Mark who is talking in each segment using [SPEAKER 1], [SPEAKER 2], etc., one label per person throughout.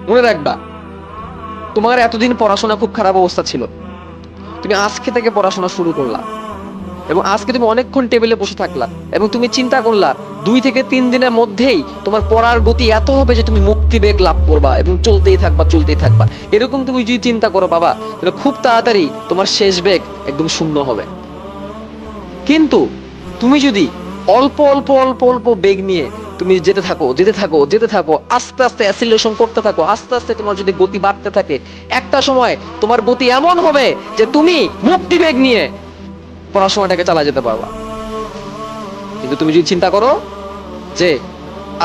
[SPEAKER 1] মনে রাখবা, তোমার এতদিন পড়াশোনা খুব খারাপ অবস্থা ছিল, তুমি আজকে থেকে পড়াশোনা শুরু করলা এবং আজকে তুমি অনেকক্ষণ টেবিলে বসে থাকলা এবং তুমি চিন্তা করলা 2 থেকে 3 দিনের মধ্যেই তোমার পড়ার গতি এত হবে যে তুমি মুক্তি বেগ লাভ করবা এবং চলতেই থাকবা। এরকম তুমি যদি চিন্তা করো বাবা, তাহলে খুব তাড়াতাড়ি তোমার শেষ বেগ একদম শূন্য হবে। কিন্তু তুমি যদি অল্প অল্প অল্প অল্প বেগ নিয়ে তুমি যেতে থাকো, আস্তে আস্তে অ্যাসিলেশন করতে থাকো, আস্তে আস্তে তোমার যদি গতি বাড়তে থাকে, একটা সময় তোমার গতি এমন হবে যে তুমি মুক্তি বেগ নিয়ে পড়াশোনাটাকে চালা যেতে পারবা। কিন্তু তুমি যদি চিন্তা করো যে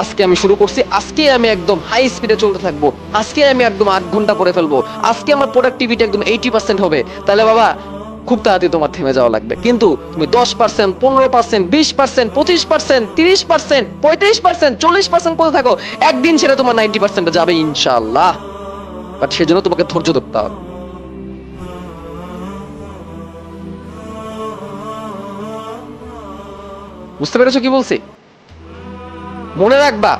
[SPEAKER 1] আজকে আমি শুরু করছি, আজকে আমি একদম হাই স্পিডে চলতে থাকবো, আজকে আমি একদম 8 ঘন্টা পড়ে ফেলবো, আজকে আমার প্রোডাক্টিভিটি একদম 80% হবে, তাহলে বাবা খুব তাড়াতাড়ি তোমার থেমে যাওয়া লাগবে। কিন্তু তুমি 10%, 15%, 20%, 25%, 30%, 35%, 40% করে থাকো, একদিন ছেড়ে তোমার 90% যাবে ইনশাআল্লাহ। বাট সেজন্য তোমাকে ধৈর্য ধরতে হবে। বুঝতে পেরেছো কি বলছি? মনে রাখবা,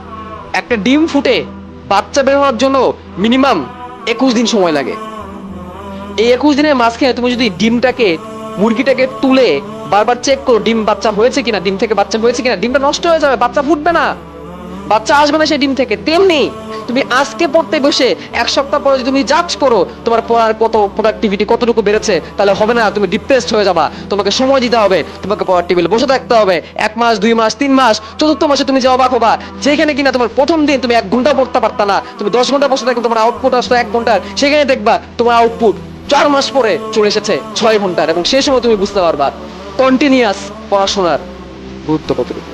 [SPEAKER 1] একটা ডিম ফুটে বাচ্চা বের হওয়ার জন্য মিনিমাম 21 দিন সময় লাগে। এই 21 দিনের মাঝখানে তুমি যদি মুরগিটাকে তুলে বারবার চেক করো ডিম বাচ্চা হয়েছে কিনা, ডিম থেকে বাচ্চা হয়েছে কিনা, ডিমটা নষ্ট হয়ে যাবে, বাচ্চা ফুটবে না, বাচ্চা আসবে না সেই ডিম থেকে। তেমনি তুমি আজকে পড়তে বসে 1 সপ্তাহ পরে যদি তুমি জাজ করো তোমার পড়ার কত প্রোডাক্টিভিটি কতটুকু বেড়েছে, তাহলে হবে না, তুমি ডিপ্রেসড হয়ে যাবা। তোমাকে সময় দিতে হবে, তোমাকে পড়ার টেবিলে বসে থাকতে হবে 1 মাস, 2 মাস, 3 মাস, চতুর্থ মাসে তুমি যে অবাক হবা, যেখানে কিনা তোমার প্রথম দিন তুমি 1 ঘন্টা পড়তে পারতা না, তুমি 10 ঘন্টা বসে থাকো, তোমার আউটপুট আসতো 1 ঘন্টার, সেখানে দেখবা তোমার আউটপুট 4 মাস পরে চলে এসেছে 6 ঘন্টার। এবং সেই সময় তুমি বুঝতে পারবা কন্টিনিউয়াস পড়াশোনার গুরুত্ব কতটুকু।